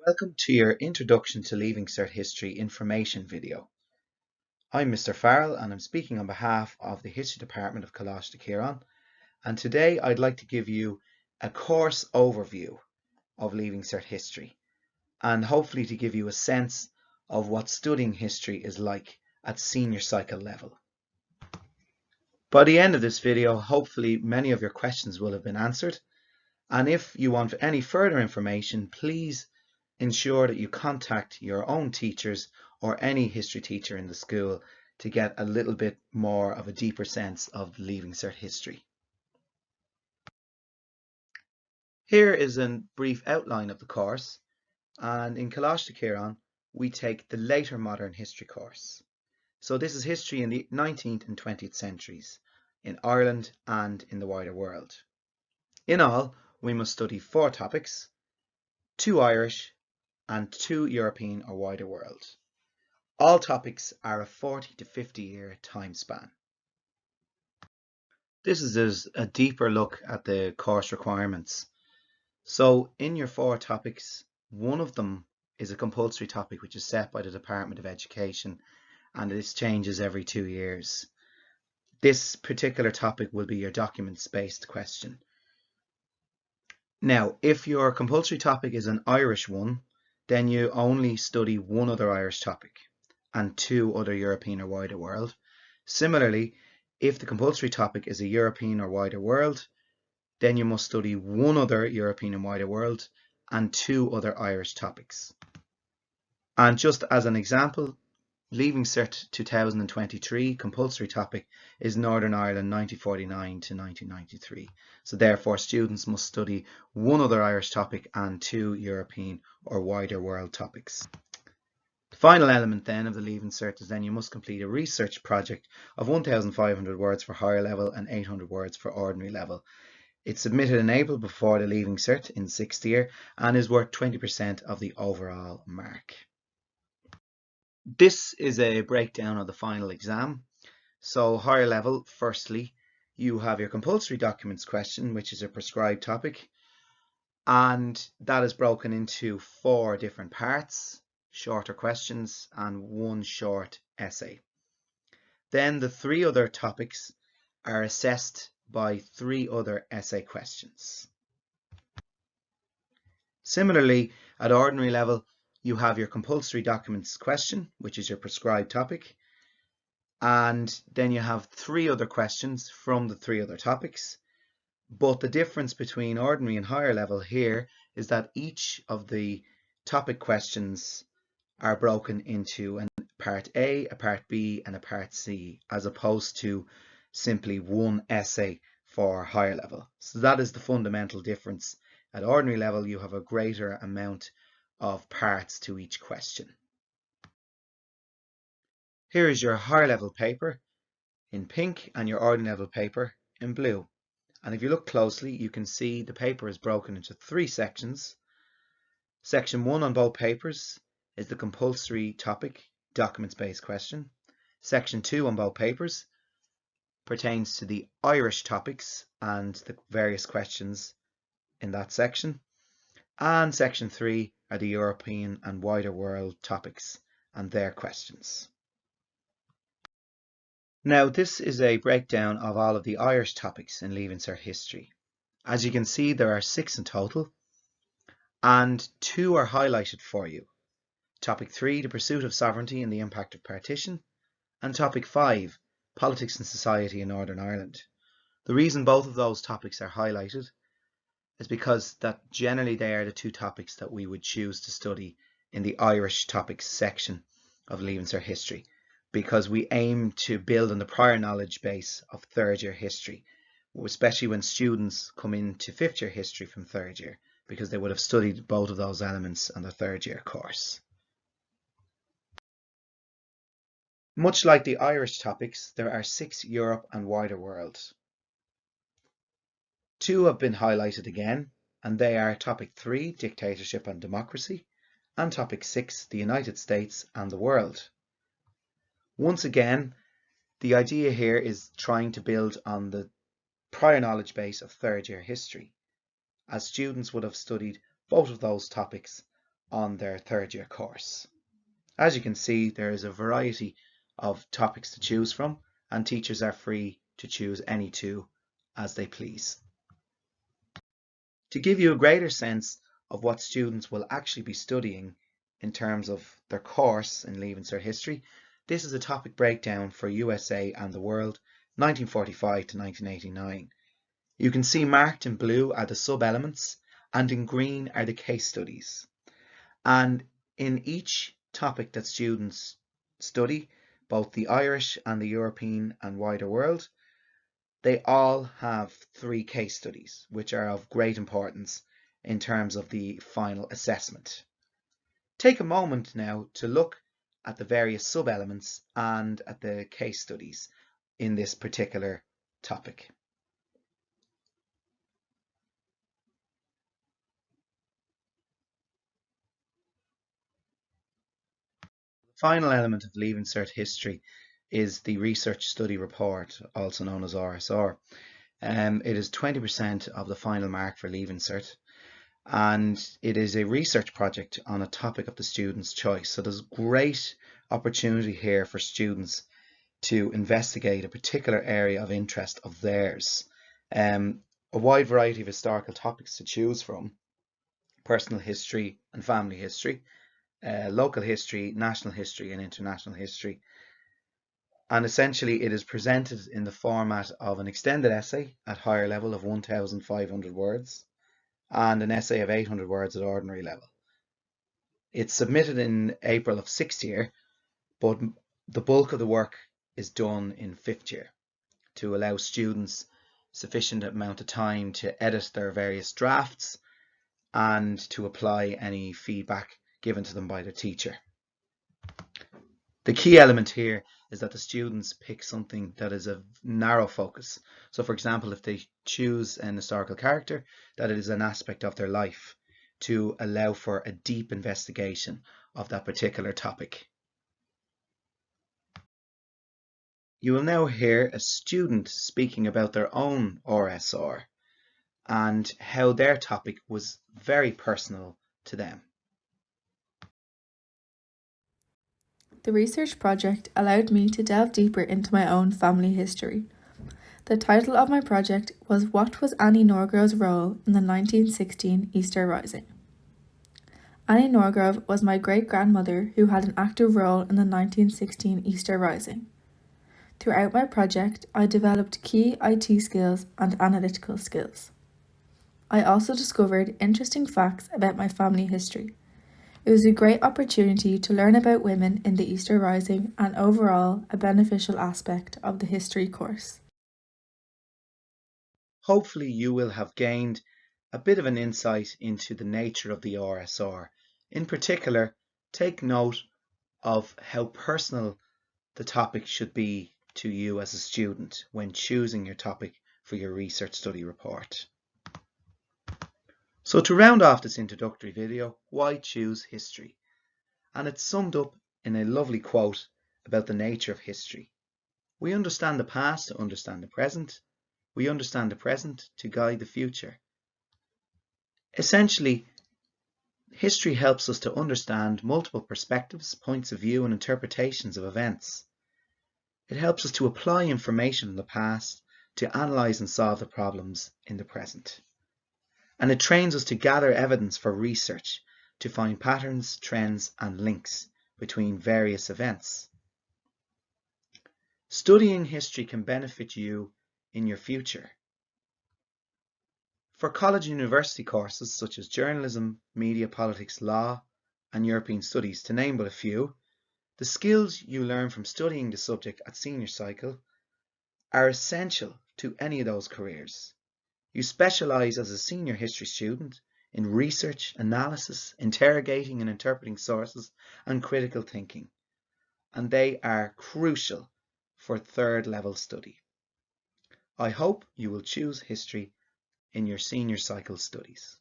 Welcome to your Introduction to Leaving Cert History information video. I'm Mr. Farrell and I'm speaking on behalf of the History Department of Coláiste Ciaráin, and today I'd like to give you a course overview of Leaving Cert History and hopefully to give you a sense of what studying history is like at senior cycle level. By the end of this video, hopefully many of your questions will have been answered, and if you want any further information, please ensure that you contact your own teachers or any history teacher in the school to get a little bit more of a deeper sense of Leaving Cert history. Here is a brief outline of the course, and in Coláiste Ciaráin we take the later modern history course. So this is history in the 19th and 20th centuries in Ireland and in the wider world. In all, we must study 4 topics, 2 Irish and 2 European or wider world. All topics are a 40 to 50 year time span. This is a deeper look at the course requirements. So in your 4 topics, one of them is a compulsory topic which is set by the Department of Education, and this changes every 2 years. This particular topic will be your documents-based question. Now, if your compulsory topic is an Irish one, then you only study 1 other Irish topic and 2 other European or wider world. Similarly, if the compulsory topic is a European or wider world, then you must study 1 other European and wider world and 2 other Irish topics. And just as an example, Leaving Cert 2023 compulsory topic is Northern Ireland 1949 to 1993. So therefore students must study 1 other Irish topic and 2 European or wider world topics. The final element then of the Leaving Cert is then you must complete a research project of 1,500 words for higher level and 800 words for ordinary level. It's submitted in April before the Leaving Cert in 6th year and is worth 20% of the overall mark. This is a breakdown of the final exam. So higher level, firstly, you have your compulsory documents question, which is a prescribed topic, and that is broken into 4 different parts, shorter questions and 1 short essay. Then the 3 other topics are assessed by 3 other essay questions. Similarly, at ordinary level, you have your compulsory documents question, which is your prescribed topic, and then you have 3 other questions from the 3 other topics. But the difference between ordinary and higher level here is that each of the topic questions are broken into a part A, a part B and a part C, as opposed to simply 1 essay for higher level. So that is the fundamental difference. At ordinary level you have a greater amount of parts to each question. Here is your higher level paper in pink and your ordinary level paper in blue. And if you look closely, you can see the paper is broken into 3 sections. Section 1 on both papers is the compulsory topic, documents-based question. Section 2 on both papers pertains to the Irish topics and the various questions in that section. And section 3 are the European and wider world topics and their questions. Now this is a breakdown of all of the Irish topics in Leaving Cert history. As you can see, there are 6 in total and 2 are highlighted for you. Topic 3, the pursuit of sovereignty and the impact of partition, and topic 5, politics and society in Northern Ireland. The reason both of those topics are highlighted is because that generally they are the 2 topics that we would choose to study in the Irish topics section of Leaving Cert history, because we aim to build on the prior knowledge base of 3rd year history, especially when students come into 5th year history from 3rd year, because they would have studied both of those elements on the 3rd year course. Much like the Irish topics, there are 6 Europe and wider world. 2 have been highlighted again, and they are topic 3, dictatorship and democracy, and topic 6, the United States and the world. Once again, the idea here is trying to build on the prior knowledge base of 3rd year history, as students would have studied both of those topics on their third year course. As you can see, there is a variety of topics to choose from, and teachers are free to choose any two as they please. To give you a greater sense of what students will actually be studying in terms of their course in Leaving Cert History, this is a topic breakdown for USA and the World, 1945 to 1989. You can see marked in blue are the sub-elements, and in green are the case studies. And in each topic that students study, both the Irish and the European and wider world, they all have 3 case studies, which are of great importance in terms of the final assessment. Take a moment now to look at the various sub-elements and at the case studies in this particular topic. The final element of Leaving Cert History is the Research Study Report, also known as RSR. It is 20% of the final mark for Leaving Cert, and it is a research project on a topic of the student's choice. So there's great opportunity here for students to investigate a particular area of interest of theirs. A wide variety of historical topics to choose from: personal history and family history, local history, national history and international history. And essentially it is presented in the format of an extended essay at higher level of 1,500 words and an essay of 800 words at ordinary level. It's submitted in April of 6th year, but the bulk of the work is done in 5th year to allow students sufficient amount of time to edit their various drafts and to apply any feedback given to them by the teacher. The key element here is that the students pick something that is a narrow focus. So for example, if they choose an historical character, that it is an aspect of their life, to allow for a deep investigation of that particular topic. You will now hear a student speaking about their own RSR and how their topic was very personal to them. The research project allowed me to delve deeper into my own family history. The title of my project was "What was Annie Norgrove's role in the 1916 Easter Rising?" Annie Norgrove was my great-grandmother who had an active role in the 1916 Easter Rising. Throughout my project, I developed key IT skills and analytical skills. I also discovered interesting facts about my family history. It was a great opportunity to learn about women in the Easter Rising and overall a beneficial aspect of the history course. Hopefully you will have gained a bit of an insight into the nature of the RSR. In particular, take note of how personal the topic should be to you as a student when choosing your topic for your research study report. So to round off this introductory video, why choose history? And it's summed up in a lovely quote about the nature of history. We understand the past to understand the present. We understand the present to guide the future. Essentially, history helps us to understand multiple perspectives, points of view and interpretations of events. It helps us to apply information in the past to analyse and solve the problems in the present. And it trains us to gather evidence for research to find patterns, trends and links between various events. Studying history can benefit you in your future. For college and university courses such as journalism, media, politics, law and European studies, to name but a few, the skills you learn from studying the subject at senior cycle are essential to any of those careers. You specialise as a senior history student in research, analysis, interrogating and interpreting sources and critical thinking, and they are crucial for third level study. I hope you will choose history in your senior cycle studies.